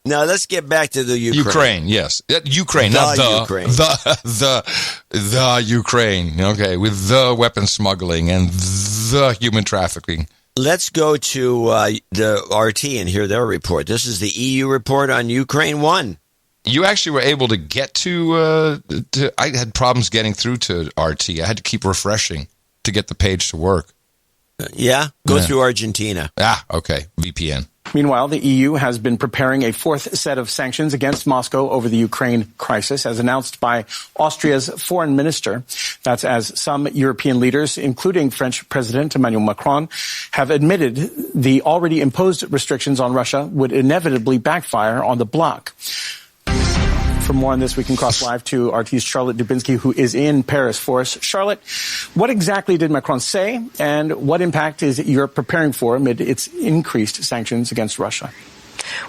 Now let's get back to the Ukraine. Ukraine, yes. Ukraine, not Ukraine. The Ukraine. Okay, with the weapon smuggling and the human trafficking. Let's go to the RT and hear their report. This is the EU report on Ukraine 1. You actually were able to get to I had problems getting through to RT. I had to keep refreshing to get the page to work. Go through Argentina. Okay. VPN. Meanwhile, the EU has been preparing a fourth set of sanctions against Moscow over the Ukraine crisis, as announced by Austria's foreign minister. That's as some European leaders, including French President Emmanuel Macron, have admitted the already imposed restrictions on Russia would inevitably backfire on the bloc. For more on this, we can cross live to RT's Charlotte Dubinsky, who is in Paris for us. Charlotte, what exactly did Macron say, and what impact is Europe preparing for amid its increased sanctions against Russia?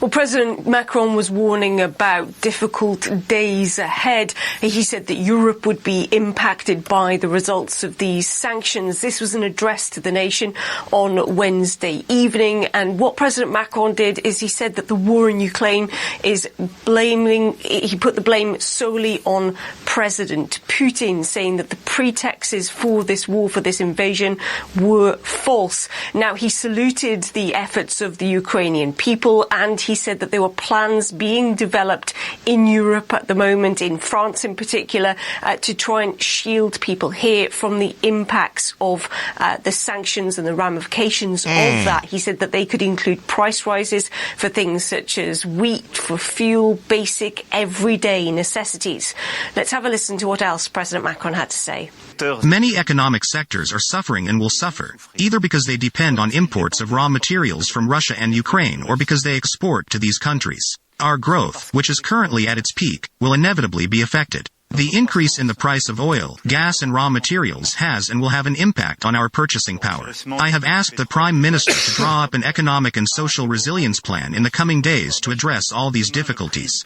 Well, President Macron was warning about difficult days ahead. He said that Europe would be impacted by the results of these sanctions. This was an address to the nation on Wednesday evening. And what President Macron did is he said that the war in Ukraine is he put the blame solely on President Putin, saying that the pretexts for this war, for this invasion, were false. Now, he saluted the efforts of the Ukrainian people, and he said that there were plans being developed in Europe at the moment, in France in particular, to try and shield people here from the impacts of the sanctions and the ramifications of that. He said that they could include price rises for things such as wheat, for fuel, basic everyday necessities. Let's have a listen to what else President Macron had to say. Many economic sectors are suffering and will suffer, either because they depend on imports of raw materials from Russia and Ukraine or because they export to these countries. Our growth, which is currently at its peak, will inevitably be affected. The increase in the price of oil, gas and raw materials has and will have an impact on our purchasing power. I have asked the Prime Minister to draw up an economic and social resilience plan in the coming days to address all these difficulties.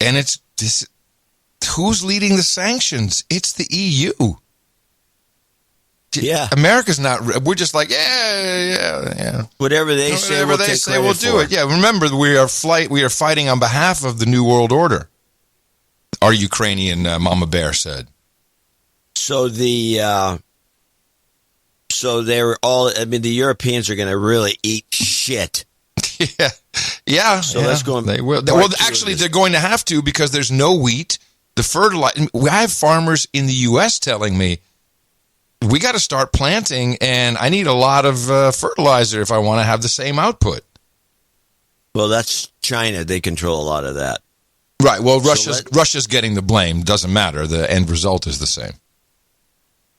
And it's this, who's leading the sanctions? It's the EU. Yeah. America's not, we're just like, yeah. Whatever they say, we'll do it. Yeah, remember, we are fighting on behalf of the New World Order, our Ukrainian Mama Bear said. So the Europeans are going to really eat shit. Yeah. So let's go. They will. Well, actually, they're going to have to, because there's no wheat. The fertilizer. I have farmers in the U.S. telling me, we got to start planting, and I need a lot of fertilizer if I want to have the same output. Well, that's China. They control a lot of that. Right. Well, Russia's getting the blame. Doesn't matter. The end result is the same.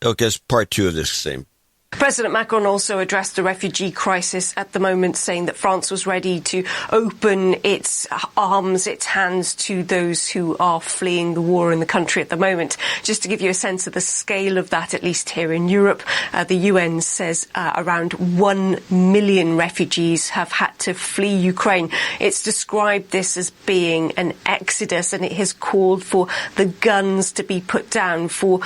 Okay, it's part two of this same. President Macron also addressed the refugee crisis at the moment, saying that France was ready to open its arms, its hands to those who are fleeing the war in the country at the moment. Just to give you a sense of the scale of that, at least here in Europe, the UN says around 1 million refugees have had to flee Ukraine. It's described this as being an exodus, and it has called for the guns to be put down, for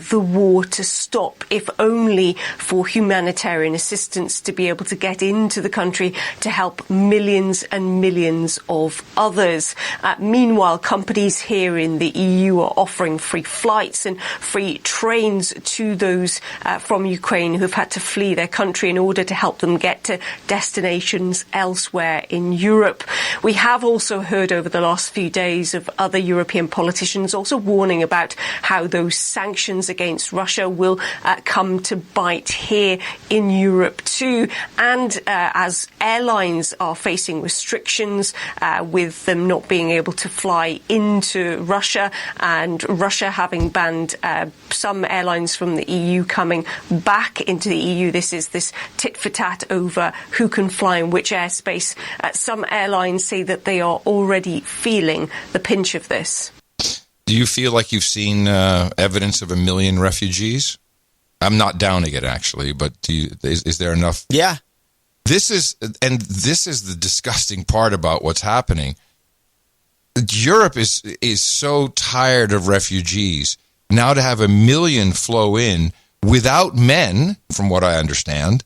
the war to stop, if only for humanitarian assistance to be able to get into the country to help millions and millions of others. Meanwhile, companies here in the EU are offering free flights and free trains to those from Ukraine who've had to flee their country in order to help them get to destinations elsewhere in Europe. We have also heard over the last few days of other European politicians also warning about how those sanctions against Russia will come to bite here in Europe too. And as airlines are facing restrictions with them not being able to fly into Russia, and Russia having banned some airlines from the EU coming back into the EU, this is this tit-for-tat over who can fly in which airspace. Some airlines say that they are already feeling the pinch of this. Do you feel like you've seen evidence of 1 million refugees? I'm not downing it, actually, but is there enough? Yeah. This is the disgusting part about what's happening. Europe is so tired of refugees. Now to have 1 million flow in without men, from what I understand,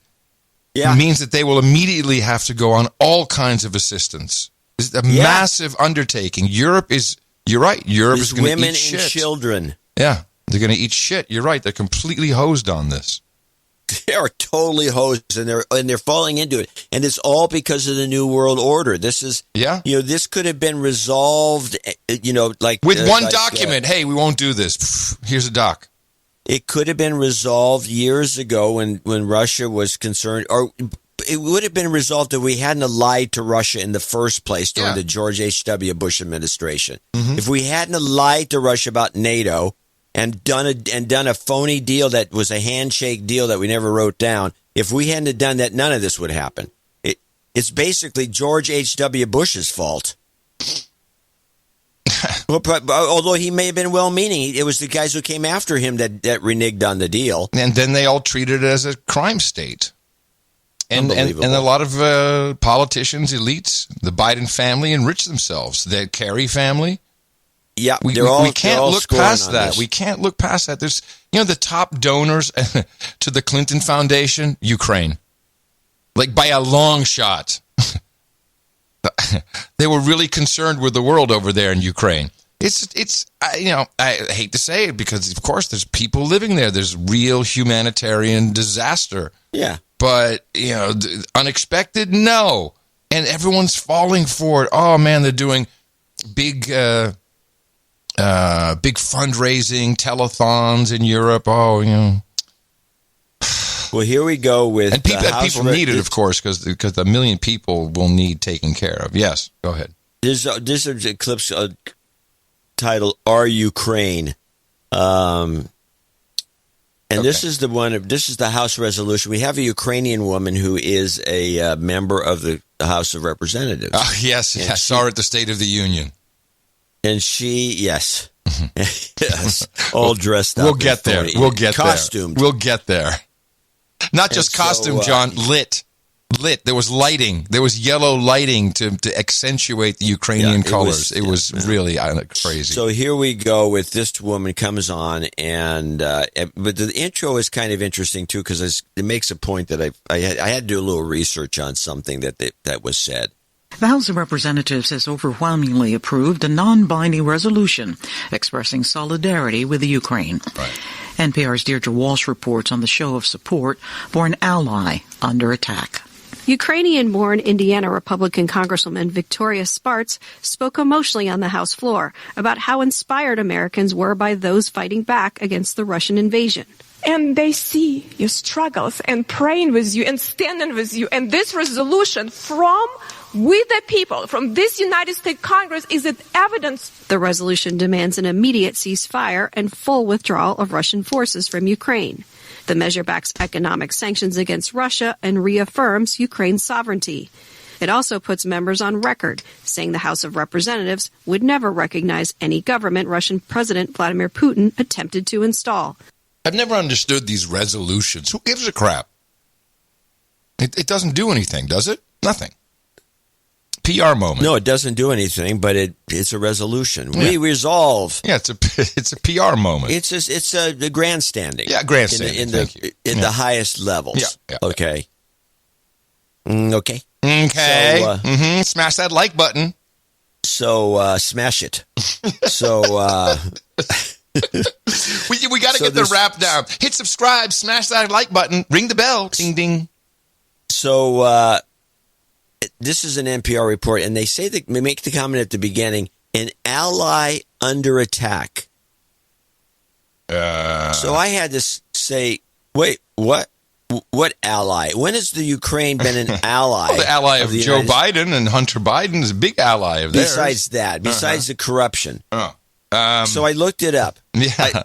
means that they will immediately have to go on all kinds of assistance. It's a massive undertaking. You're right. Europe is going to women eat shit. and children. Yeah, they're going to eat shit. You're right. They're completely hosed on this. They are totally hosed, and they're falling into it, and it's all because of the New World Order. This is, this could have been resolved, like with one document. Hey, we won't do this. Here's a doc. It could have been resolved years ago when Russia was concerned, or it would have been resolved if we hadn't lied to Russia in the first place during the George H.W. Bush administration. Mm-hmm. If we hadn't lied to Russia about NATO and done a phony deal that was a handshake deal that we never wrote down, if we hadn't done that, none of this would happen. It's basically George H.W. Bush's fault. Although he may have been well-meaning, it was the guys who came after him that reneged on the deal. And then they all treated it as a crime state. And a lot of politicians, elites, the Biden family enrich themselves. The Kerry family. Yeah, we can't look past that. We can't look past that. There's, the top donors to the Clinton Foundation, Ukraine, like by a long shot. They were really concerned with the world over there in Ukraine. I hate to say it because, of course, there's people living there. There's real humanitarian disaster. Yeah. But, unexpected, no. And everyone's falling for it. Oh, man, they're doing big fundraising, telethons in Europe. Oh, Well, here we go with... And people need it, of course, because a million people will need taken care of. Yes, go ahead. This is a clip titled, Our Ukraine. This is this is the House resolution. We have a Ukrainian woman who is a member of the House of Representatives. Oh, yes, I saw her at the State of the Union. And yes, all dressed up. We'll get there. Costumed. We'll get there. Not just costume, John, lit. There was lighting. There was yellow lighting to accentuate the Ukrainian colors. It was really crazy. So here we go with this woman comes on, but the intro is kind of interesting too because it makes a point that I had to do a little research on something that was said. The House of Representatives has overwhelmingly approved a non-binding resolution expressing solidarity with the Ukraine. Right. NPR's Deirdre Walsh reports on the show of support for an ally under attack. Ukrainian-born Indiana Republican Congresswoman Victoria Spartz spoke emotionally on the House floor about how inspired Americans were by those fighting back against the Russian invasion. And they see your struggles and praying with you and standing with you. And this resolution from with the people, from this United States Congress, is an evidence. The resolution demands an immediate ceasefire and full withdrawal of Russian forces from Ukraine. The measure backs economic sanctions against Russia and reaffirms Ukraine's sovereignty. It also puts members on record, saying the House of Representatives would never recognize any government Russian President Vladimir Putin attempted to install. I've never understood these resolutions. Who gives a crap? It doesn't do anything, does it? Nothing. PR moment. No, it doesn't do anything, but it's a resolution. Yeah. We resolve. Yeah, it's a PR moment. It's a grandstanding. Yeah, grandstanding. In the highest levels. Yeah. Okay. Okay. Okay. So, smash that like button. So smash it. So we got to get the wrap down. Hit subscribe. Smash that like button. Ring the bell. Ding ding. So. This is an NPR report, and they say that we make the comment at the beginning, an ally under attack. So I had to say, wait, what? What ally? When has the Ukraine been an ally? Well, the ally of Joe Biden and Hunter Biden is a big ally of theirs. Besides the corruption. So I looked it up. Yeah,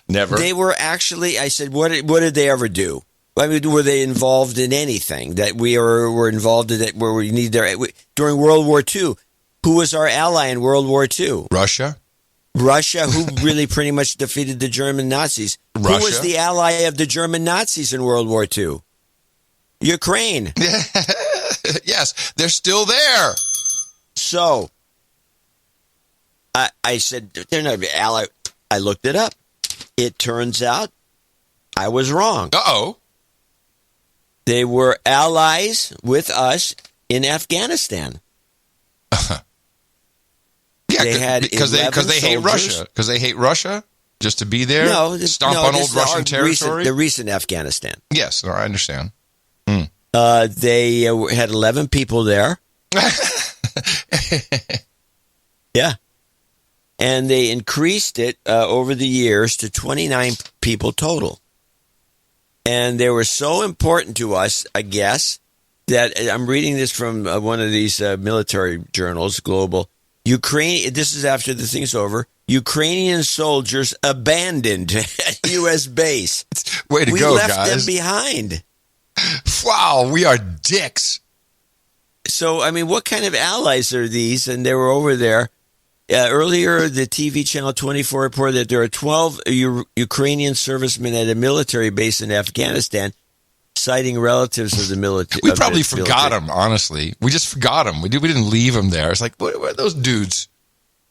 never. They were actually, I said, what did they ever do? I mean, were they involved in anything that we were involved in? Where we need during World War II? Who was our ally in World War II? Russia, who really pretty much defeated the German Nazis. Who was the ally of the German Nazis in World War II? Ukraine. Yes, they're still there. So I said they're not an ally. I looked it up. It turns out I was wrong. Uh-oh. They were allies with us in Afghanistan. they had because they hate Russia. Because they hate Russia, just to be there, stomp on old Russian territory. The recent Afghanistan. Yes, I understand. They had 11 people there. Yeah. And they increased it over the years to 29 people total. And they were so important to us, I guess, that I'm reading this from one of these military journals, Global. Ukraine. This is after the thing's over. Ukrainian soldiers abandoned U.S. base. Way to go, guys. We left them behind. Wow, we are dicks. So, I mean, what kind of allies are these? And they were over there. Earlier, the TV channel 24 reported that there are 12 Ukrainian servicemen at a military base in Afghanistan, citing relatives of the military. We probably forgot them, honestly. We just forgot them. We didn't leave them there. It's like, where are those dudes?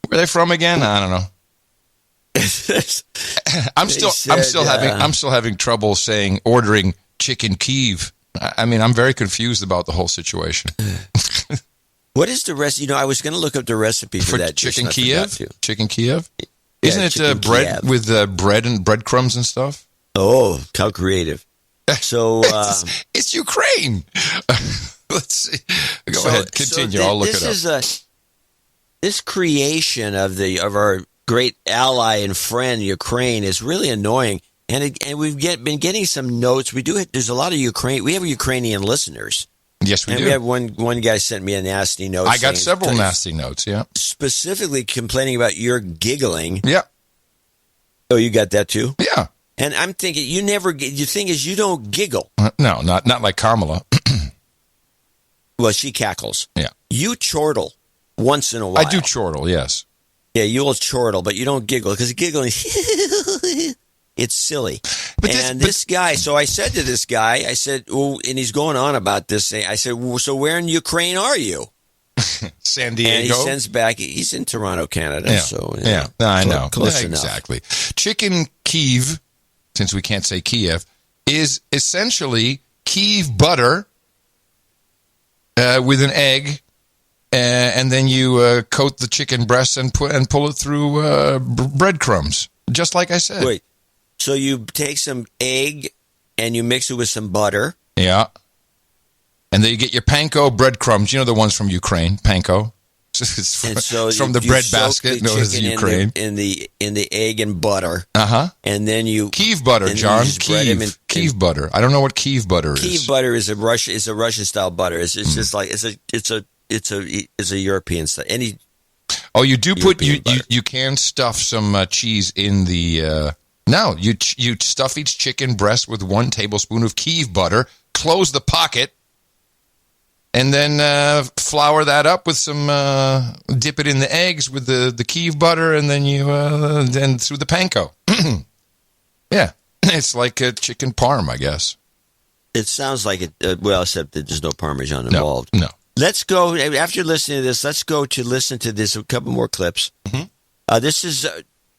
Where are they from again? I don't know. I'm still having trouble ordering chicken Kyiv. I mean, I'm very confused about the whole situation. What is the recipe? I was going to look up the recipe for that chicken Kyiv. Chicken Kyiv? Yeah, Isn't it bread Kyiv. with bread and breadcrumbs and stuff? Oh, how creative! So it's Ukraine. Let's see. Go ahead, continue. I'll look it up. This creation of our great ally and friend Ukraine is really annoying. And we've been getting some notes. There's a lot of we have Ukrainian listeners. Yes, we do. We have one guy sent me a nasty note. I got several nasty notes, yeah. Specifically complaining about your giggling. Yeah. Oh, you got that too? Yeah. And I'm thinking, the thing is, you don't giggle. No, not like Kamala. Well, she cackles. Yeah. You chortle once in a while. I do chortle, yes. Yeah, you'll chortle, but you don't giggle, because giggling... It's silly. This guy, so I said to this guy, I said, and he's going on about this thing. I said, so where in Ukraine are you? San Diego. And he sends back, he's in Toronto, Canada. Yeah. So, I know. Close enough. Exactly. Chicken Kyiv, since we can't say Kiev, is essentially Kyiv butter with an egg, and then you coat the chicken breast and pull it through breadcrumbs, just like I said. Wait. So you take some egg and you mix it with some butter. Yeah. And then you get your panko breadcrumbs. You know the ones from Ukraine, panko. It's from the bread basket known as Ukraine. In the egg and butter. Uh-huh. And then you... Kyiv butter, John. Kyiv butter. I don't know what Kyiv butter is. Kyiv butter is a Russian-style butter. It's just like... It's a European style. Oh, you do put... You can stuff some cheese in the... No, you stuff each chicken breast with 1 tablespoon of Kyiv butter, close the pocket, and then flour that up with some, dip it in the eggs with the Kyiv butter, and then then through the panko. Yeah, it's like a chicken parm, I guess. It sounds like it, except that there's no Parmesan involved. No. Let's go, after listening to this, let's go to listen to this, a couple more clips. Mm-hmm. This is...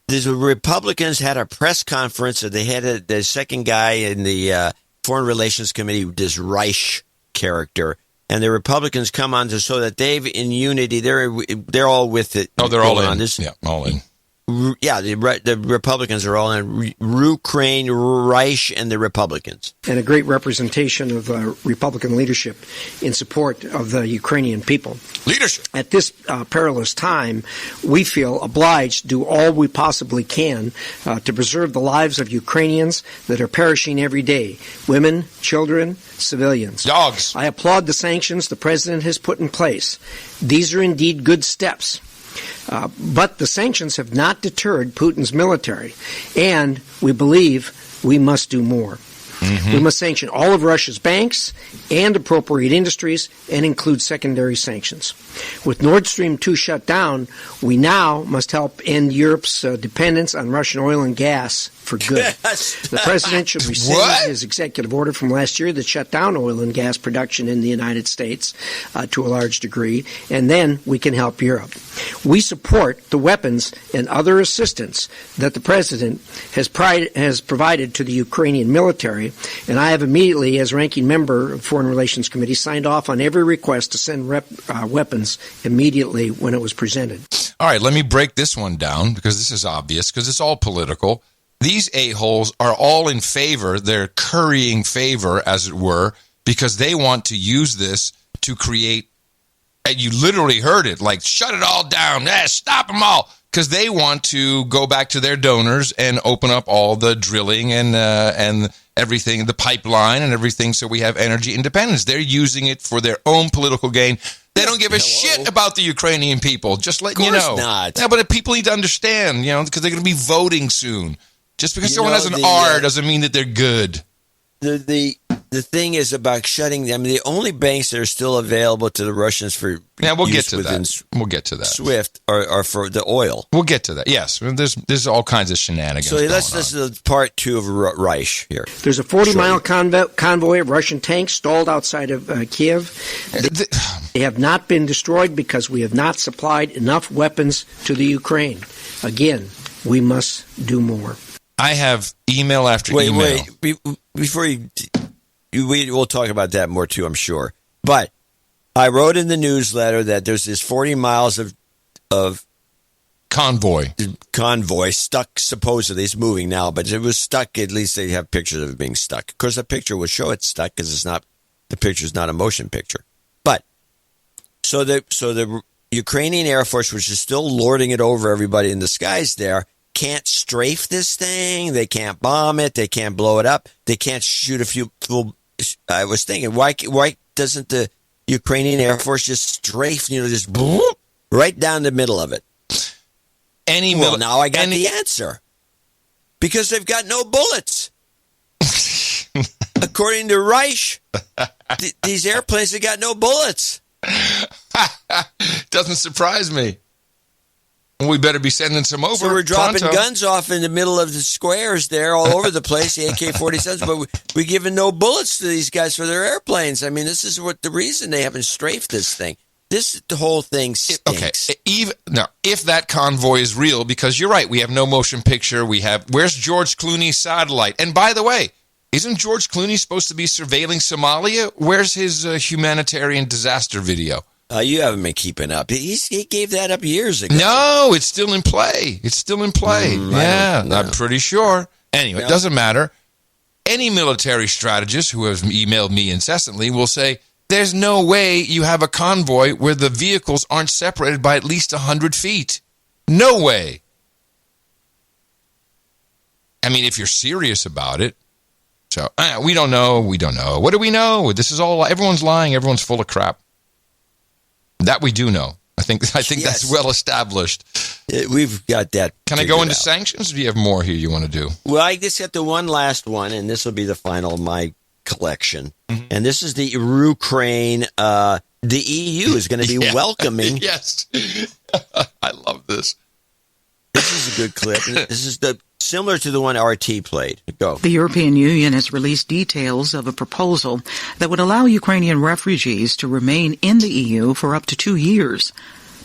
The Republicans had a press conference. They had the second guy in the Foreign Relations Committee, this Reich character, and the Republicans come on to show that they've in unity. They're all with it. Oh, they're all in. Yeah, all in. Yeah, the Republicans are all in. Ukraine, Reich, and the Republicans. And a great representation of Republican leadership in support of the Ukrainian people. Leadership. At this perilous time, we feel obliged to do all we possibly can to preserve the lives of Ukrainians that are perishing every day. Women, children, civilians. Dogs. I applaud the sanctions the President has put in place. These are indeed good steps. But the sanctions have not deterred Putin's military, and we believe we must do more. Mm-hmm. We must sanction all of Russia's banks and appropriate industries and include secondary sanctions. With Nord Stream 2 shut down, we now must help end Europe's dependence on Russian oil and gas for good. The President should rescind his executive order from last year that shut down oil and gas production in the United States to a large degree, and then we can help Europe. We support the weapons and other assistance that the President has provided to the Ukrainian military, And I have immediately, as ranking member of Foreign Relations Committee, signed off on every request to send weapons immediately when it was presented. All right, let me break this one down because this is obvious because it's all political. These a-holes are all in favor. They're currying favor, as it were, because they want to use this to create, and you literally heard it, like, shut it all down, stop them all, because they want to go back to their donors and open up all the drilling and everything, the pipeline and everything, so we have energy independence. They're using it for their own political gain. They don't give a shit about the Ukrainian people, just letting you know. Of course not. Yeah, but people need to understand, because they're going to be voting soon. Just because someone has an R doesn't mean that they're good. The thing is about shutting them. The only banks that are still available to the Russians for we'll get to that. We'll get to that. SWIFT are for the oil. We'll get to that. Yes, there's all kinds of shenanigans. So let's listen to part 2 of Reich here. There's a 40-mile convoy of Russian tanks stalled outside of Kiev. They have not been destroyed because we have not supplied enough weapons to the Ukraine. Again, we must do more. I have email after email. Wait, before we'll talk about that more too, I'm sure. But I wrote in the newsletter that there's this 40 miles of convoy stuck. Supposedly it's moving now, but it was stuck. At least they have pictures of it being stuck. Of course, the picture will show it's stuck because the picture's not a motion picture. But so the Ukrainian Air Force, which is still lording it over everybody in the skies there, can't strafe this thing. They can't bomb it. They can't blow it up. They can't shoot a few. I was thinking, why doesn't the Ukrainian Air Force just strafe, just boom, right down the middle of it? Now I got the answer. Because they've got no bullets. According to Reich, these airplanes have got no bullets. Doesn't surprise me. We better be sending some over. So we're dropping guns off in the middle of the squares there all over the place, the AK-47s, but we're giving no bullets to these guys for their airplanes. I mean, this is the reason they haven't strafed this thing. The whole thing stinks. Okay, if that convoy is real, because you're right, we have no motion picture. Where's George Clooney's satellite? And by the way, isn't George Clooney supposed to be surveilling Somalia? Where's his humanitarian disaster video? You haven't been keeping up. He gave that up years ago. No, it's still in play. Yeah, I'm pretty sure. Anyway, it doesn't matter. Any military strategist who has emailed me incessantly will say, there's no way you have a convoy where the vehicles aren't separated by at least 100 feet. No way. I mean, if you're serious about it. So, we don't know. What do we know? This is all, everyone's lying. Everyone's full of crap. That we do know. I think that's well established. We've got that. Can I go into sanctions, or do you have more here you want to do? Well, I just got the one last one, and this will be the final of my collection. Mm-hmm. And this is the Ukraine. The EU is going to be welcoming. Yes. I love this. This is a good clip. This is similar to the one RT played. Go. The European Union has released details of a proposal that would allow Ukrainian refugees to remain in the EU for up to 2 years.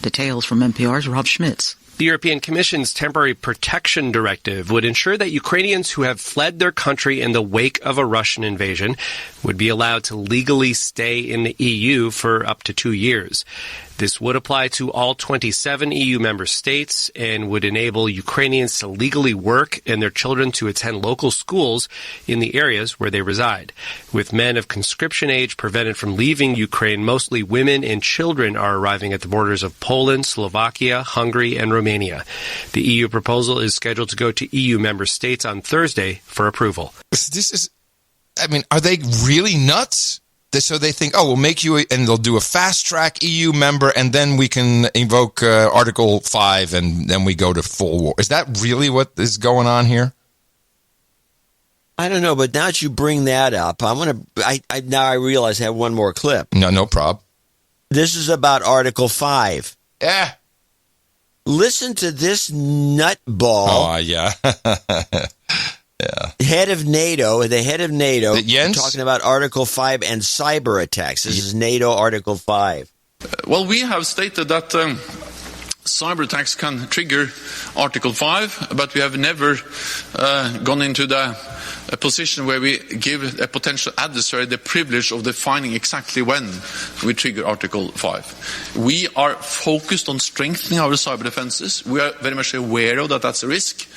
Details from NPR's Rob Schmitz. The European Commission's Temporary Protection Directive would ensure that Ukrainians who have fled their country in the wake of a Russian invasion would be allowed to legally stay in the EU for up to 2 years. This would apply to all 27 EU member states and would enable Ukrainians to legally work and their children to attend local schools in the areas where they reside. With men of conscription age prevented from leaving Ukraine, mostly women and children are arriving at the borders of Poland, Slovakia, Hungary, and Romania. The EU proposal is scheduled to go to EU member states on Thursday for approval. Are they really nuts? So they think, we'll make you, and they'll do a fast-track EU member, and then we can invoke Article 5, and then we go to full war. Is that really what is going on here? I don't know, but now that you bring that up, now I realize I have one more clip. No problem. This is about Article 5. Yeah. Listen to this nutball. Oh, yeah. Yeah. The head of NATO, Jens? talking about Article 5 and cyber attacks. This is NATO Article 5. Well, we have stated that cyber attacks can trigger Article 5, but we have never gone into the a position where we give a potential adversary the privilege of defining exactly when we trigger Article 5. We are focused on strengthening our cyber defenses. We are very much aware of that that's a risk,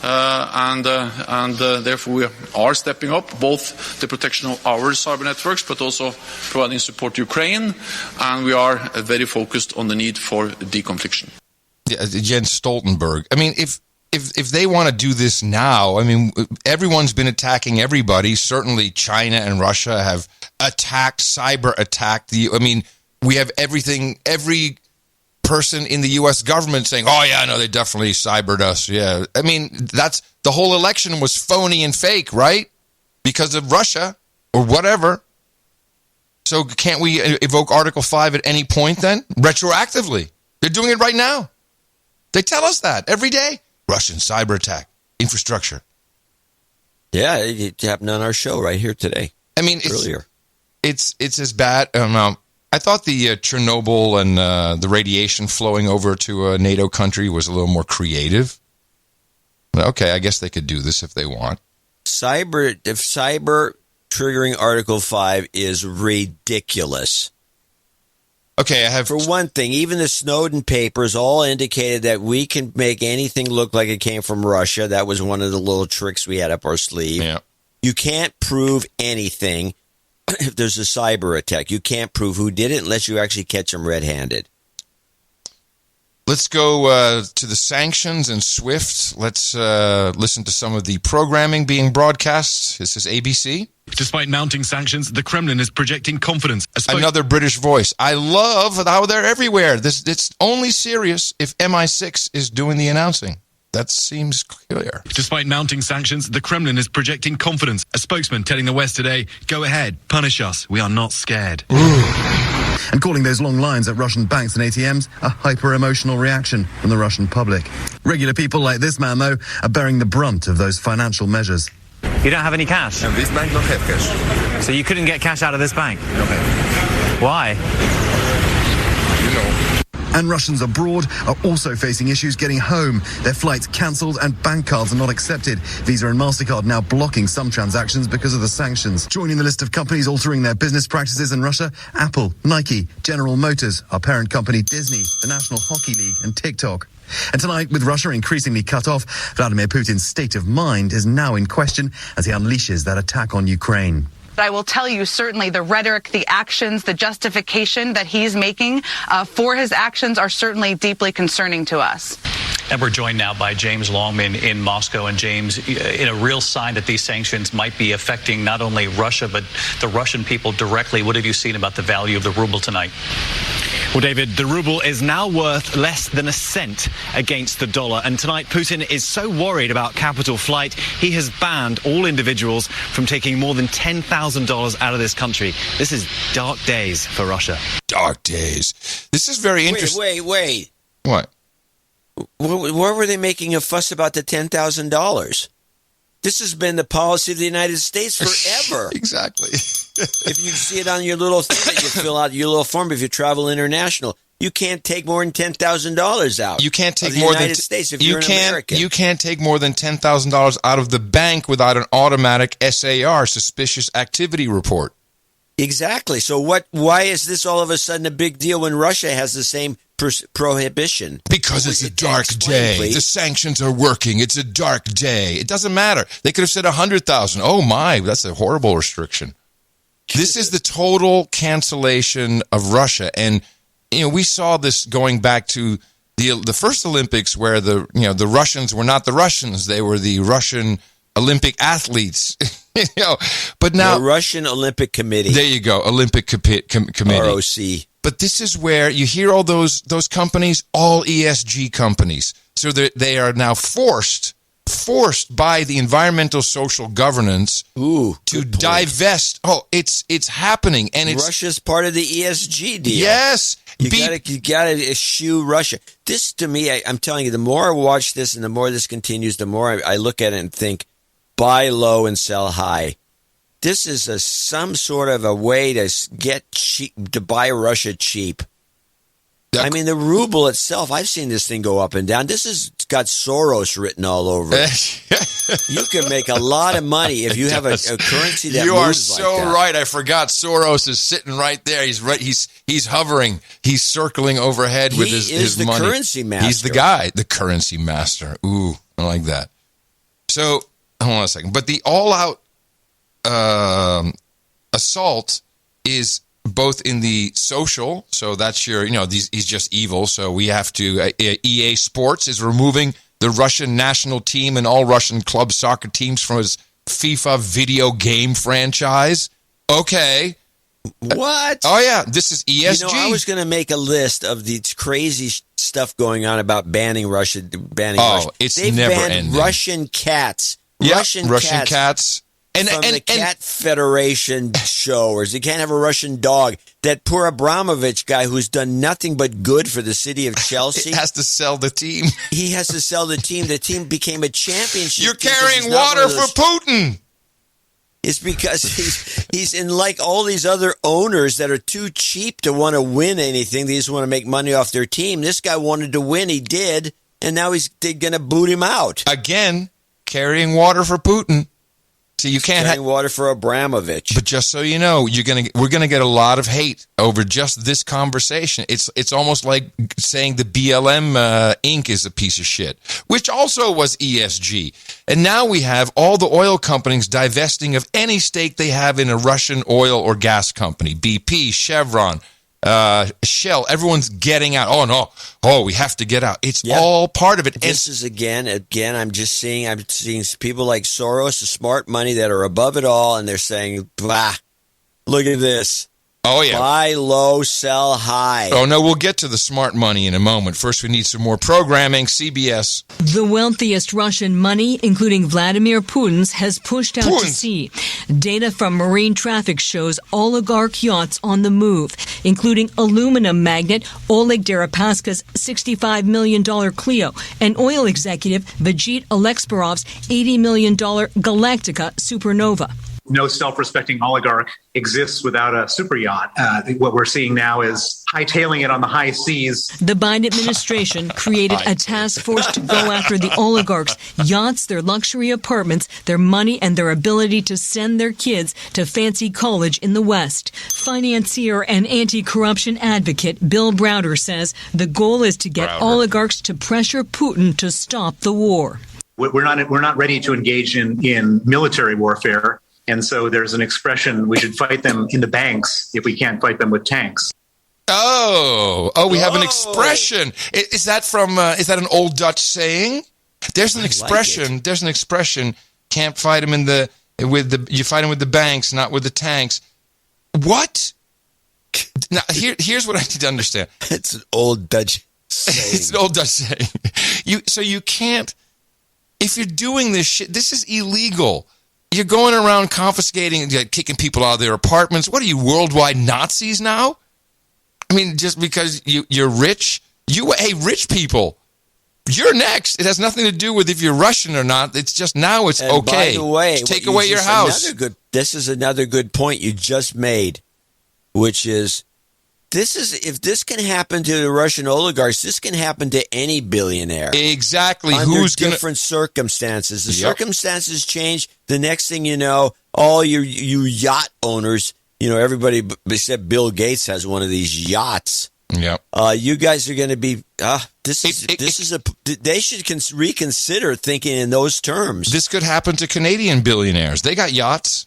and therefore we are stepping up both the protection of our cyber networks, but also providing support to Ukraine, and we are very focused on the need for deconfliction. Yeah, Jens Stoltenberg. I mean, if they want to do this now, I mean, everyone's been attacking everybody. Certainly China and Russia have cyber attacked I mean, we have every person in the U.S. government saying, oh, yeah, no, they definitely cybered us. Yeah. I mean, the whole election was phony and fake, right? Because of Russia or whatever. So can't we evoke Article 5 at any point then? Retroactively. They're doing it right now. They tell us that every day. Russian cyber attack, infrastructure. Yeah, it happened on our show right here today. I mean, earlier. It's as bad. I thought the Chernobyl and the radiation flowing over to a NATO country was a little more creative. Okay, I guess they could do this if they want. Cyber triggering Article 5 is ridiculous. Okay, For one thing, even the Snowden papers all indicated that we can make anything look like it came from Russia. That was one of the little tricks we had up our sleeve. Yeah. You can't prove anything if there's a cyber attack. You can't prove who did it unless you actually catch them red-handed. Let's go to the sanctions and SWIFT. Let's listen to some of the programming being broadcast. This is ABC. Despite mounting sanctions, the Kremlin is projecting confidence. Another British voice. I love how they're everywhere. It's only serious if MI6 is doing the announcing. That seems clear. Despite mounting sanctions, the Kremlin is projecting confidence. A spokesman telling the West today, go ahead, punish us. We are not scared. And calling those long lines at Russian banks and ATMs a hyper-emotional reaction from the Russian public. Regular people like this man, though, are bearing the brunt of those financial measures. You don't have any cash? And this bank don't have cash. So you couldn't get cash out of this bank? No have. Why? You know. And Russians abroad are also facing issues getting home. Their flights cancelled and bank cards are not accepted. Visa and MasterCard now blocking some transactions because of the sanctions. Joining the list of companies altering their business practices in Russia, Apple, Nike, General Motors, our parent company Disney, the National Hockey League and TikTok. And tonight, with Russia increasingly cut off, Vladimir Putin's state of mind is now in question as he unleashes that attack on Ukraine. I will tell you, certainly the rhetoric, the actions, the justification that he's making for his actions are certainly deeply concerning to us. And we're joined now by James Longman in Moscow. And James, in a real sign that these sanctions might be affecting not only Russia, but the Russian people directly, what have you seen about the value of the ruble tonight? Well, David, the ruble is now worth less than a cent against the dollar. And tonight, Putin is so worried about capital flight, he has banned all individuals from taking more than $10,000 out of this country. This is dark days for Russia. Dark days. This is very interesting. Wait. What? Why were they making a fuss about the $10,000? This has been the policy of the United States forever. Exactly. If you see it on your little thing that you fill out, your little form, if you travel international, you can't take more than $10,000 out. You can't take of the more United than States if you're an American. You can't take more than $10,000 out of the bank without an automatic SAR, suspicious activity report. Exactly. So why is this all of a sudden a big deal when Russia has the same prohibition? Because it's a dark day. Please. The sanctions are working. It's a dark day. It doesn't matter. They could have said 100,000. Oh my, that's a horrible restriction. This is the total cancellation of Russia. And, we saw this going back to the first Olympics where the Russians were not the Russians. They were the Russian Olympic athletes. But now the Russian Olympic Committee. There you go. Olympic Committee. ROC. But this is where you hear all those companies, all ESG companies. So they are now forced by the environmental social governance to divest. Oh, it's happening, and Russia's part of the ESG deal. Yes, you gotta eschew Russia. This to me, I'm telling you, the more I watch this and the more this continues, the more I look at it and think, buy low and sell high. This is some sort of a way to get cheap, to buy Russia cheap. I mean, the ruble itself, I've seen this thing go up and down. This is got Soros written all over it. You can make a lot of money if you have a currency that you moves are like so that. right. I forgot Soros is sitting right there. He's right. He's hovering. He's circling overhead with his money. He is the currency master. He's the guy, the currency master. Ooh, I like that. So hold on a second. But the all-out assault is both in the social. So that's your, he's just evil. So we have to. EA Sports is removing the Russian national team and all Russian club soccer teams from his FIFA video game franchise. Okay. What? Oh, yeah. This is ESG. I was going to make a list of the crazy stuff going on about banning Russia. It's They've never banned ending. Russian cats. Yeah, Russian cats. And the Cat Federation showers. You can't have a Russian dog. That poor Abramovich guy who's done nothing but good for the city of Chelsea. Has to sell the team. He has to sell the team. The team became a championship. You're carrying water for Putin. It's because he's in like all these other owners that are too cheap to want to win anything. They just want to make money off their team. This guy wanted to win. He did. And now they're going to boot him out. Again, carrying water for Putin. So you can't carrying water for Abramovich. But just so you know, we're gonna get a lot of hate over just this conversation. It's almost like saying the BLM Inc. is a piece of shit, which also was ESG. And now we have all the oil companies divesting of any stake they have in a Russian oil or gas company. BP, Chevron, Shell, everyone's getting out. Oh no! Oh, we have to get out. It's all part of it. This is again. I'm seeing people like Soros, the smart money that are above it all, and they're saying, "Bah, look at this." Oh yeah, buy low, sell high. Oh no, we'll get to the smart money in a moment. First, we need some more programming. CBS. The wealthiest Russian money, including Vladimir Putin's, has pushed out to sea. Data from marine traffic shows oligarch yachts on the move, including aluminum magnate Oleg Deripaska's $65 million Clio and oil executive Vijit Alexarov's $80 million Galactica Supernova. No self-respecting oligarch exists without a super yacht. What we're seeing now is hightailing it on the high seas. The Biden administration created a task force to go after the oligarchs' yachts, their luxury apartments, their money, and their ability to send their kids to fancy college in the West. Financier and anti-corruption advocate Bill Browder says the goal is to get oligarchs to pressure Putin to stop the war. We're not ready to engage in military warfare. And so there's an expression, we should fight them in the banks if we can't fight them with tanks. We have an expression. Is that is that an old Dutch saying? There's an expression. There's an expression. Can't fight them you fight them with the banks, not with the tanks. What? Now, here's what I need to understand. It's an old Dutch saying. It's an old Dutch saying. So you can't, if you're doing this shit, this is illegal. You're going around confiscating, kicking people out of their apartments. What are you, worldwide Nazis now? I mean, just because you're rich? Rich people, you're next. It has nothing to do with if you're Russian or not. It's just now it's okay. By the way, take away your house. This is another good point you just made, which is, if this can happen to the Russian oligarchs, this can happen to any billionaire. Exactly. Under different circumstances. The circumstances change. The next thing you know, all you yacht owners, everybody except Bill Gates has one of these yachts. Yep. You guys are going to be. They should reconsider thinking in those terms. This could happen to Canadian billionaires. They got yachts.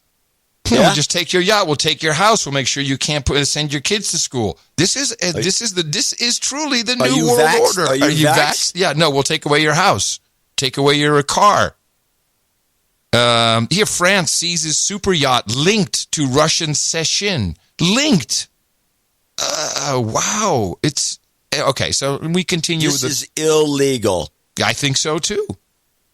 We'll just take your yacht. We'll take your house. We'll make sure you can't send your kids to school. This is truly the new world order. Are you vaxxed? Yeah. No. We'll take away your house. Take away your car. Here, France seizes super yacht linked to Russian Sechin. Linked. Wow. It's okay. So we continue. This is illegal. I think so too.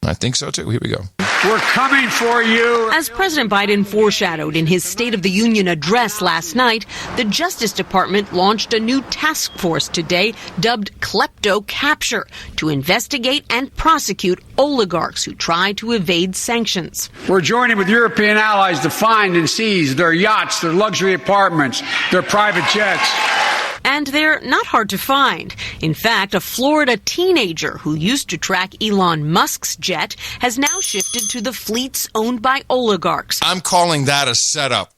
Here we go. We're coming for you. As President Biden foreshadowed in his State of the Union address last night, the Justice Department launched a new task force today dubbed Klepto Capture to investigate and prosecute oligarchs who try to evade sanctions. We're joining with European allies to find and seize their yachts, their luxury apartments, their private jets. And they're not hard to find. In fact, a Florida teenager who used to track Elon Musk's jet has now shifted to the fleets owned by oligarchs. I'm calling that a setup.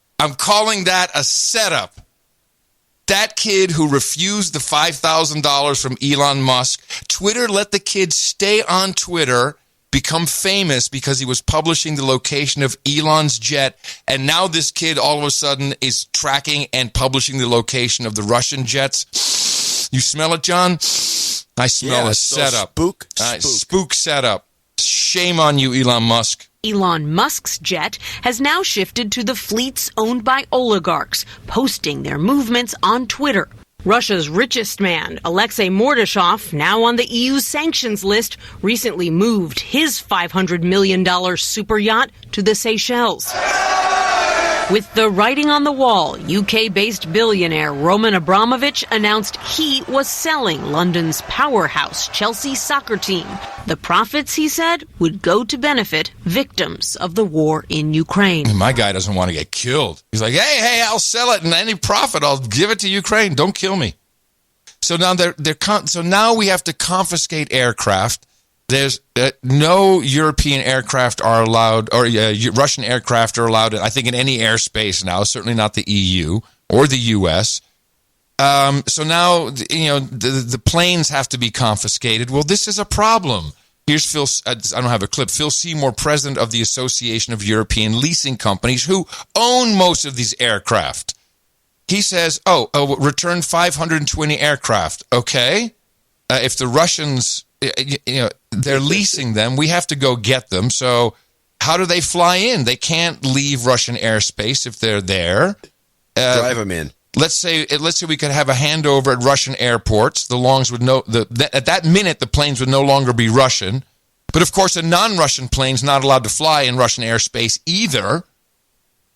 That kid who refused the $5,000 from Elon Musk, Twitter let the kid stay on Twitter, become famous because he was publishing the location of Elon's jet, and now this kid all of a sudden is tracking and publishing the location of the Russian jets. You smell it, John? I smell a setup. Spook setup. Shame on you, Elon Musk. Elon Musk's jet has now shifted to the fleets owned by oligarchs, posting their movements on Twitter. Russia's richest man, Alexei Mordashov, now on the EU's sanctions list, recently moved his $500 million super yacht to the Seychelles. With the writing on the wall, UK-based billionaire Roman Abramovich announced he was selling London's powerhouse Chelsea soccer team. The profits, he said, would go to benefit victims of the war in Ukraine. My guy doesn't want to get killed. He's like, hey, I'll sell it, and any profit, I'll give it to Ukraine. Don't kill me. So now so now we have to confiscate aircraft. There's no European aircraft are allowed, or Russian aircraft are allowed, I think, in any airspace now, certainly not the EU or the U.S. So now, the planes have to be confiscated. Well, this is a problem. Here's Phil, I don't have a clip, Phil Seymour, president of the Association of European Leasing Companies, who own most of these aircraft. He says, return 520 aircraft. Okay. If the Russians, they're leasing them, we have to go get them. So how do they fly in? They can't leave Russian airspace if they're there. Drive them in. Let's say we could have a handover at Russian airports. At that minute, the planes would no longer be Russian. But of course, a non-Russian plane's not allowed to fly in Russian airspace either.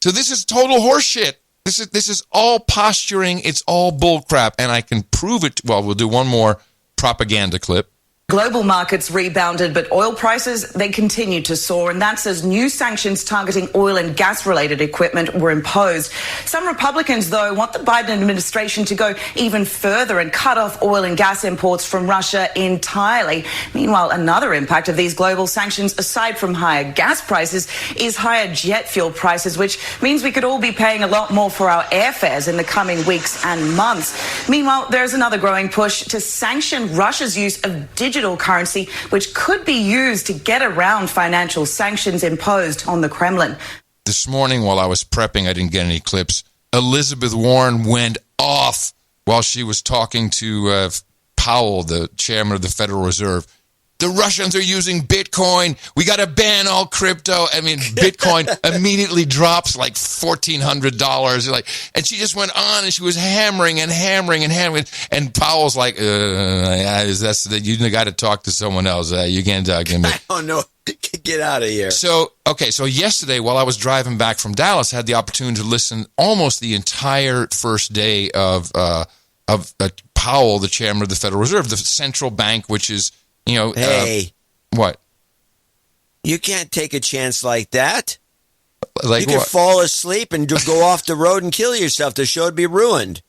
So this is total horseshit. This is all posturing. It's all bullcrap, and I can prove it. Well, we'll do one more propaganda clip. Global markets rebounded, but oil prices, they continue to soar, and that's as new sanctions targeting oil and gas-related equipment were imposed. Some Republicans, though, want the Biden administration to go even further and cut off oil and gas imports from Russia entirely. Meanwhile, another impact of these global sanctions, aside from higher gas prices, is higher jet fuel prices, which means we could all be paying a lot more for our airfares in the coming weeks and months. Meanwhile, there's another growing push to sanction Russia's use of digital currency, which could be used to get around financial sanctions imposed on the Kremlin. This morning, while I was prepping, I didn't get any clips. Elizabeth Warren went off while she was talking to Powell, the chairman of the Federal Reserve. The Russians are using Bitcoin. We got to ban all crypto. I mean, Bitcoin immediately drops like $1,400. And she just went on and she was hammering. And Powell's like, you got to talk to someone else. You can't talk to me. Oh, no. Get out of here. So yesterday, while I was driving back from Dallas, I had the opportunity to listen almost the entire first day of Powell, the chairman of the Federal Reserve, the central bank, which is, hey, what? You can't take a chance like that. Like you could fall asleep and go off the road and kill yourself. The show would be ruined.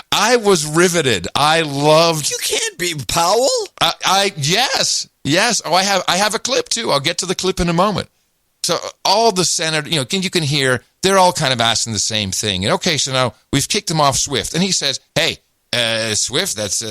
I was riveted. I loved. You can't be Powell. Yes. Oh, I have a clip too. I'll get to the clip in a moment. So all the senators, you can hear they're all kind of asking the same thing. And okay, so now we've kicked him off SWIFT, and he says, "Hey, SWIFT, that's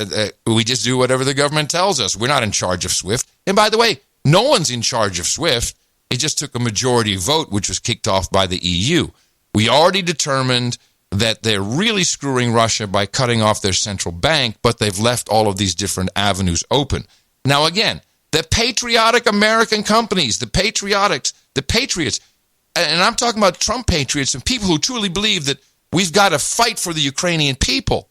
we just do whatever the government tells us. We're not in charge of SWIFT. And by the way, no one's in charge of SWIFT. It just took a majority vote, which was kicked off by the EU. We already determined that they're really screwing Russia by cutting off their central bank, but they've left all of these different avenues open. Now, again, the patriotic American companies, the patriots, and I'm talking about Trump patriots and people who truly believe that we've got to fight for the Ukrainian people.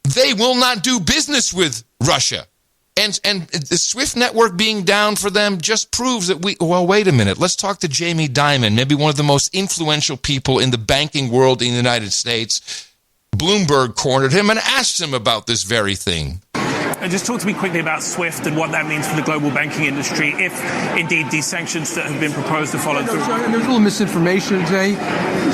They will not do business with Russia. And the SWIFT network being down for them just proves that wait a minute. Let's talk to Jamie Dimon, maybe one of the most influential people in the banking world in the United States. Bloomberg cornered him and asked him about this very thing. Just talk to me quickly about SWIFT and what that means for the global banking industry if, indeed, these sanctions that have been proposed are followed through. There's a little misinformation today.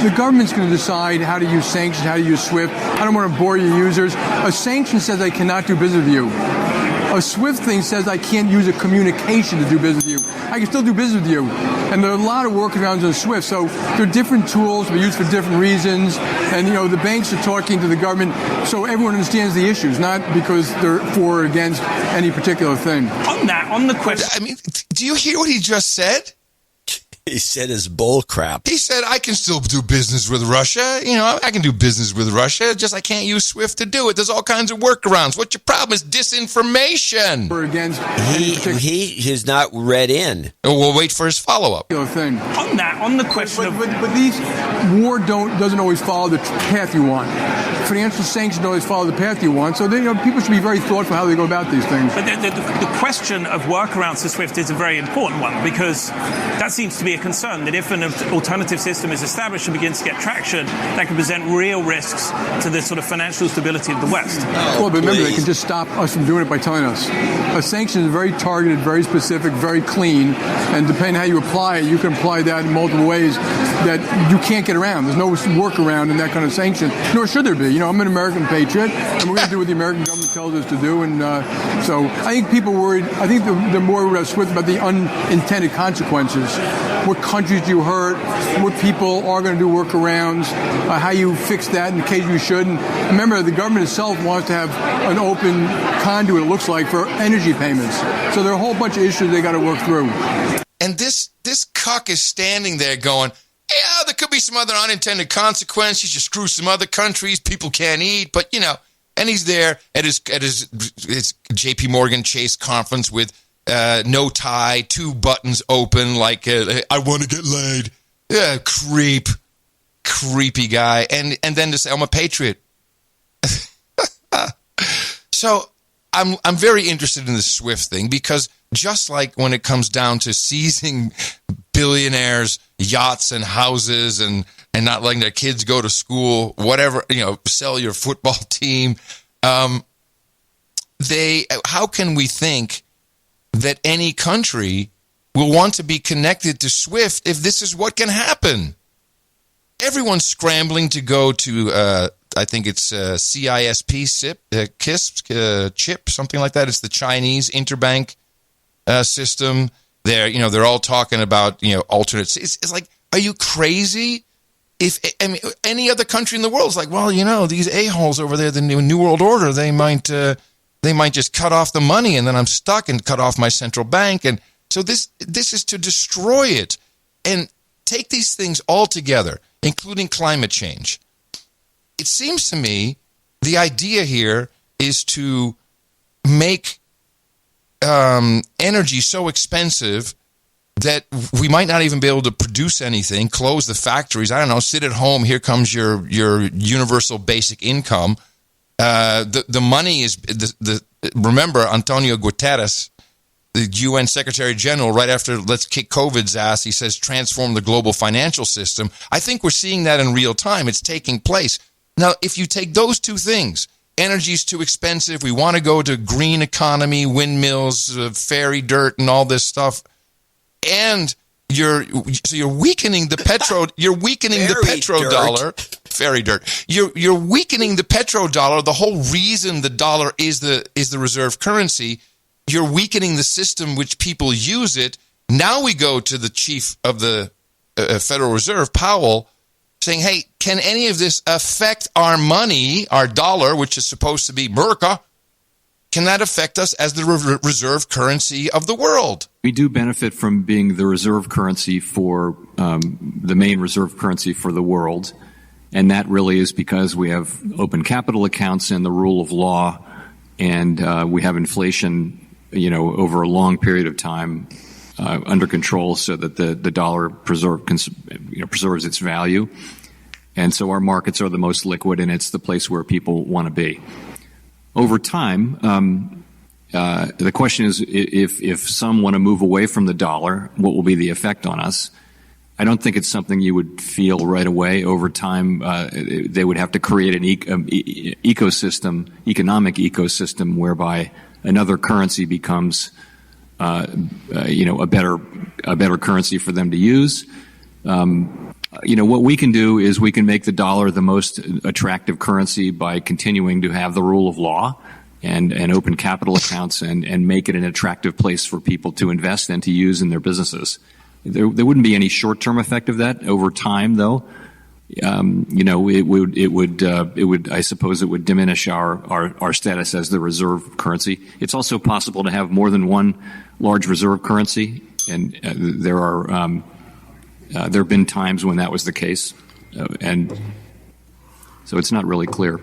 The government's going to decide how to use sanctions, how to use SWIFT. I don't want to bore your users. A sanction says I cannot do business with you. A SWIFT thing says I can't use a communication to do business with you. I can still do business with you. And there are a lot of workarounds on SWIFT. So they're different tools, they're used for different reasons. And, the banks are talking to the government so everyone understands the issues, not because they're for or against any particular thing. On the question... I mean, do you hear what he just said? He said his bull crap. He said, I can still do business with Russia. I can do business with Russia. Just I can't use SWIFT to do it. There's all kinds of workarounds. What your problem is disinformation. We're against he has not read in. We'll wait for his follow-up. Thing. On the question but these war doesn't always follow the path you want. Financial sanctions don't always follow the path you want. So people should be very thoughtful how they go about these things. But the question of workarounds to SWIFT is a very important one, because that seems to be a concern that if an alternative system is established and begins to get traction, that can present real risks to the sort of financial stability of the West. Well, but remember, they can just stop us from doing it by telling us. A sanction is very targeted, very specific, very clean, and depending on how you apply it, you can apply that in multiple ways that you can't get around. There's no workaround in that kind of sanction, nor should there be. I'm an American patriot, and we're going to do what the American government tells us to do. And so I think people worried. I think they're more worried about the unintended consequences. What countries do you hurt? What people are going to do workarounds? How you fix that in the case you shouldn't. Remember, the government itself wants to have an open conduit, it looks like, for energy payments. So there are a whole bunch of issues they got to work through. And this cuck is standing there going, yeah, there could be some other unintended consequences. You screw some other countries, people can't eat, but and he's there at his J.P. Morgan Chase conference with no tie, 2 buttons open, like I want to get laid. Yeah, creepy guy, and then to say I'm a patriot. So I'm very interested in the SWIFT thing, because just like when it comes down to seizing billionaires' yachts and houses and not letting their kids go to school, whatever, sell your football team, how can we think that any country will want to be connected to SWIFT if this is what can happen? Everyone's scrambling to go to, I think it's CISP, CHIP, something like that. It's the Chinese interbank system. They're all talking about, alternates. It's like, are you crazy? Any other country in the world is like, well, these a-holes over there, the New World Order, they might just cut off the money, and then I'm stuck and cut off my central bank. And so this is to destroy it and take these things all together, including climate change. It seems to me the idea here is to make energy so expensive that we might not even be able to produce anything, close the factories, I don't know, sit at home, here comes your universal basic income. The money is, remember Antonio Guterres, the UN Secretary General, right after let's kick COVID's ass, he says transform the global financial system. I think we're seeing that in real time. It's taking place. Now, if you take those two things, energy's too expensive, we want to go to green economy, windmills, fairy dirt, and all this stuff, and you're weakening the petrodollar. Fairy dirt. You're weakening the petrodollar. The whole reason the dollar is the reserve currency. You're weakening the system which people use it. Now we go to the chief of the Federal Reserve, Powell, saying, hey, can any of this affect our money, our dollar, which is supposed to be Merca? Can that affect us as the reserve currency of the world? We do benefit from being the reserve currency for the main reserve currency for the world. And that really is because we have open capital accounts and the rule of law, and we have inflation, over a long period of time under control, so that the dollar preserves its value. And so our markets are the most liquid, and it's the place where people want to be. Over time, the question is, if some want to move away from the dollar, what will be the effect on us? I don't think it's something you would feel right away. Over time, they would have to create an economic ecosystem, whereby another currency becomes, a better currency for them to use. What we can do is we can make the dollar the most attractive currency by continuing to have the rule of law and open capital accounts and make it an attractive place for people to invest and to use in their businesses. There wouldn't be any short-term effect of that over time, though. I suppose it would diminish our status as the reserve currency. It's also possible to have more than one large reserve currency, and there have been times when that was the case, and so it's not really clear.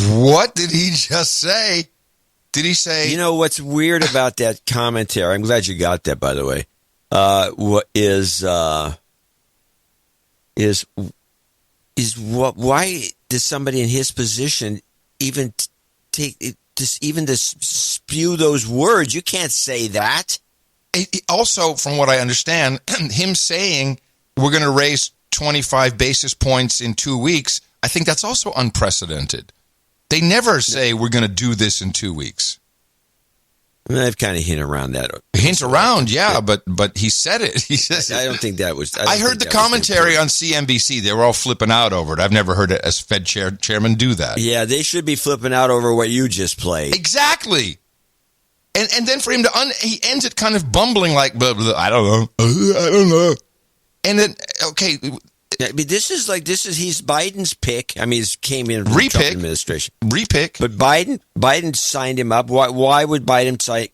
What did he just say? Did he say? You know what's weird about that commentary? I'm glad you got that, by the way. Why does somebody in his position even to spew those words? You can't say that. Also, from what I understand, him saying we're going to raise 25 basis points in 2 weeks, I think that's also unprecedented. They never say we're going to do this in 2 weeks. I've kind of hinted around that. Yeah, but he said it. He says I don't think that was. I heard the commentary on CNBC. They were all flipping out over it. I've never heard a Fed chairman do that. Yeah, they should be flipping out over what you just played. Exactly. And then for him he ends it kind of bumbling like, blah, blah, I don't know. And then, okay. He's Biden's pick. I mean, he came in from the Trump administration. Repick. But Biden signed him up. Why would Biden sign?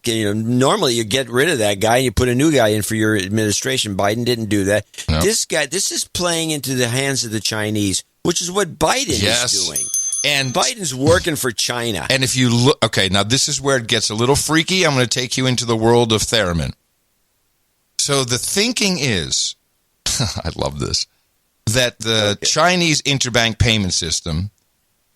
Normally you get rid of that guy and you put a new guy in for your administration. Biden didn't do that. No. This is playing into the hands of the Chinese, which is what Biden is doing. And Biden's working for China. And if you look, okay, now this is where it gets a little freaky. I'm going to take you into the world of Theramin. So the thinking is, I love this, that the Chinese interbank payment system,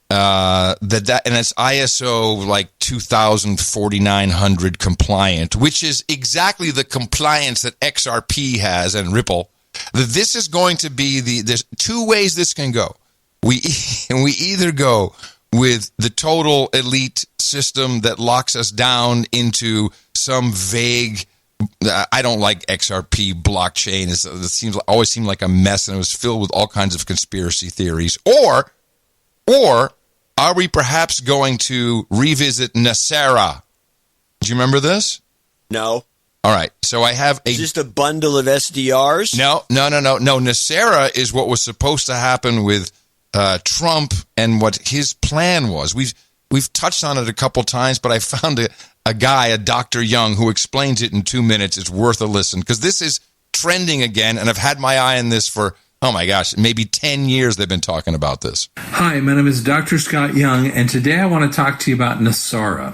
and it's ISO like 2,4900 compliant, which is exactly the compliance that XRP has and Ripple. That this is going to be there's two ways this can go. We either go with the total elite system that locks us down into some vague. I don't like XRP blockchain. It always seemed like a mess, and it was filled with all kinds of conspiracy theories. Or are we perhaps going to revisit Nasara? Do you remember this? No. All right. So I have just a bundle of SDRs. No. Nasara is what was supposed to happen with Trump and what his plan was. We've touched on it a couple times, but I found a guy, a Dr. Young, who explains it in 2 minutes. It's worth a listen because this is trending again, and I've had my eye on this for, oh my gosh, maybe 10 years they've been talking about this. Hi, my name is Dr. Scott Young, and today I want to talk to you about Nasara.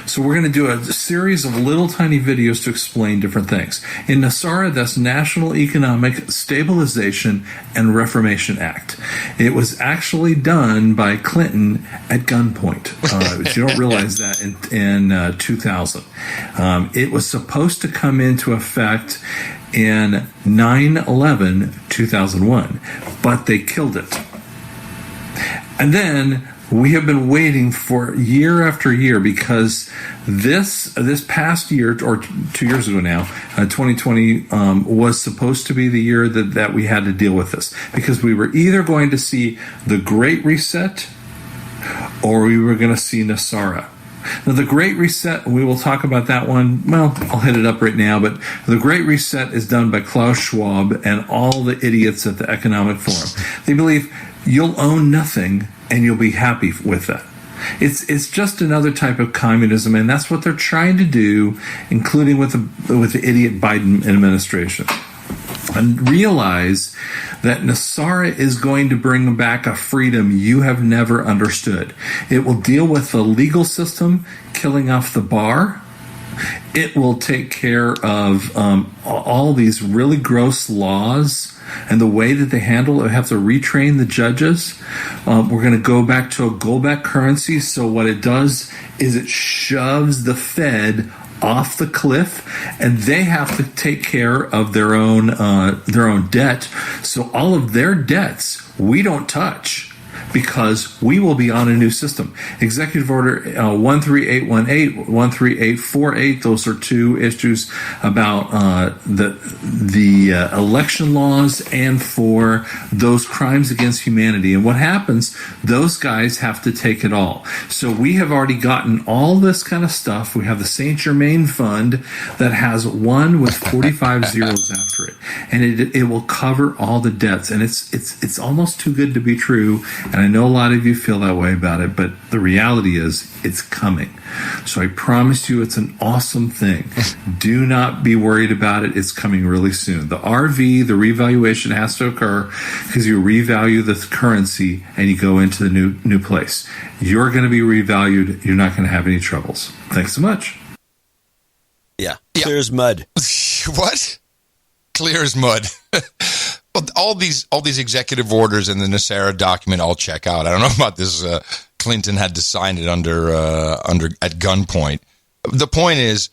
So we're going to do a series of little tiny videos to explain different things. In Nasara, that's National Economic Stabilization and Reformation Act. It was actually done by Clinton at gunpoint. But you don't realize that in 2000. It was supposed to come into effect in 9/11/2001, but they killed it. And then we have been waiting for year after year because this past year, or 2 years ago now, 2020, was supposed to be the year that we had to deal with this, because we were either going to see the Great Reset or we were going to see Nasara. Now, the Great Reset, we will talk about that one. Well, I'll hit it up right now, but the Great Reset is done by Klaus Schwab and all the idiots at the Economic Forum. They believe you'll own nothing and you'll be happy with that. It's just another type of communism, and that's what they're trying to do, including with the idiot Biden administration. And realize that Nasara is going to bring back a freedom you have never understood. It will deal with the legal system, killing off the bar. It will take care of all these really gross laws and the way that they handle it. Have to retrain the judges. We're going to go back to a gold-backed currency. So what it does is it shoves the Fed off the cliff, and they have to take care of their own debt. So all of their debts we don't touch. because we will be on a new system. Executive Order 13818, 13848, those are two issues about the election laws and for those crimes against humanity. And what happens, those guys have to take it all. So we have already gotten all this kind of stuff. We have the St. Germain Fund that has one with 45 zeros after it. And it will cover all the debts. And it's almost too good to be true. And I know a lot of you feel that way about it, but the reality is it's coming. So I promise you it's an awesome thing. Do not be worried about it. It's coming really soon. The RV, the revaluation has to occur because you revalue the currency and you go into the new place. You're going to be revalued. You're not going to have any troubles. Thanks so much. Yeah. Clear as mud. What? Clear as mud. Well, all these executive orders in the Nasara document I'll check out. I don't know about this. Clinton had to sign it under at gunpoint. The point is,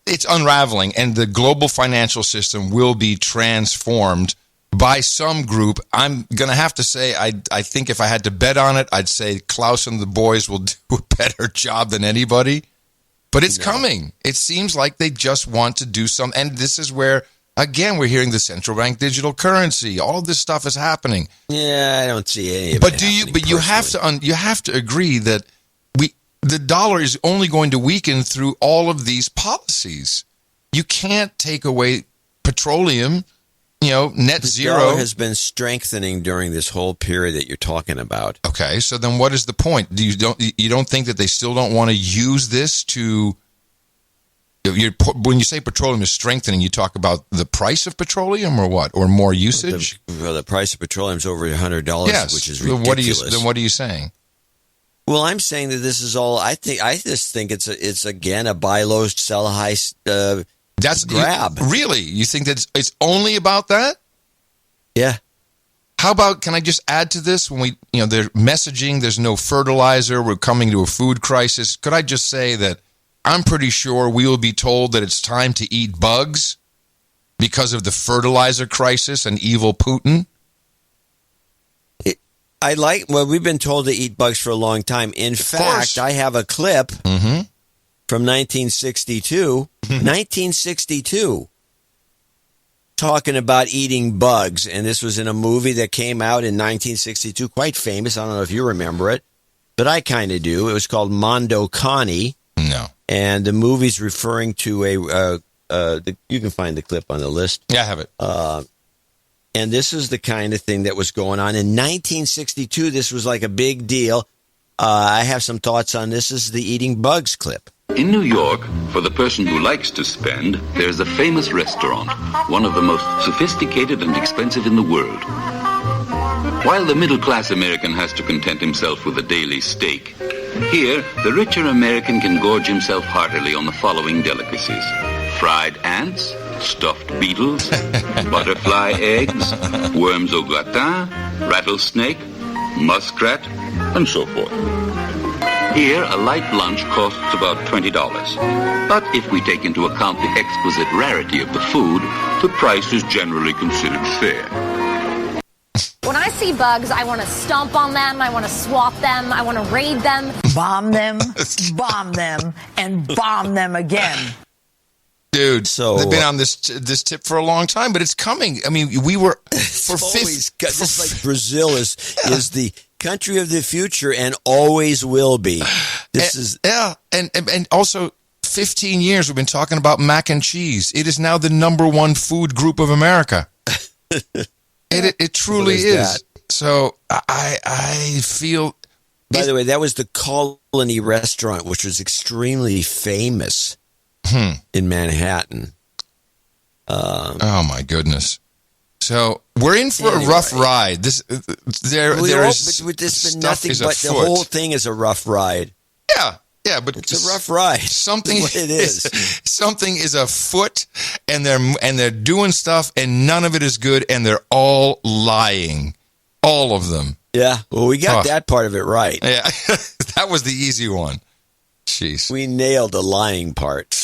it's unraveling, and the global financial system will be transformed by some group. I'm going to have to say, I think if I had to bet on it, I'd say Klaus and the boys will do a better job than anybody. But it's coming. It seems like they just want to do some, and this is where, again, we're hearing the central bank digital currency. All this stuff is happening. Yeah, I don't see any of it. But you have to agree that the dollar is only going to weaken through all of these policies. You can't take away petroleum, net zero. The dollar has been strengthening during this whole period that you're talking about. Okay, so then what is the point? You don't think that they still don't want to use this to? When you say petroleum is strengthening, you talk about the price of petroleum or what? Or more usage? The price of petroleum is over $100, yes. Which is ridiculous. Then what are you saying? Well, I'm saying that this is all. I just think it's again a buy low, sell high. That's grab. Really? You think that it's only about that? Yeah. How about, can I just add to this? When they're messaging, there's no fertilizer, we're coming to a food crisis. Could I just say that I'm pretty sure we will be told that it's time to eat bugs because of the fertilizer crisis and evil Putin? We've been told to eat bugs for a long time. In fact, I have a clip from 1962. 1962. Talking about eating bugs. And this was in a movie that came out in 1962. Quite famous. I don't know if you remember it, but I kind of do. It was called Mondo Connie. No. And the movie's referring to you can find the clip on the list. Yeah, I have it. And this is the kind of thing that was going on. In 1962, this was like a big deal. I have some thoughts on this. This is the eating bugs clip. In New York, for the person who likes to spend, there's a famous restaurant, one of the most sophisticated and expensive in the world. While the middle-class American has to content himself with a daily steak, here, the richer American can gorge himself heartily on the following delicacies: fried ants, stuffed beetles, butterfly eggs, worms au gratin, rattlesnake, muskrat, and so forth. Here, a light lunch costs about $20. But if we take into account the exquisite rarity of the food, the price is generally considered fair. When I see bugs, I want to stomp on them, I want to swat them, I want to raid them. Bomb them, and bomb them again. Dude, they've been on this tip for a long time, but it's coming. I mean, we were for just like Brazil is the country of the future and always will be. And also 15 years we've been talking about mac and cheese. It is now the number one food group of America. It truly is. So I feel. By the way, that was the Colony restaurant, which was extremely famous in Manhattan. Oh my goodness! So we're in for a rough ride. The whole thing is a rough ride. Yeah, but it's a rough ride. Something it is. Something is afoot, and they're doing stuff, and none of it is good, and they're all lying, all of them. Yeah, well, we got that part of it right. Yeah, that was the easy one. Jeez, we nailed the lying part.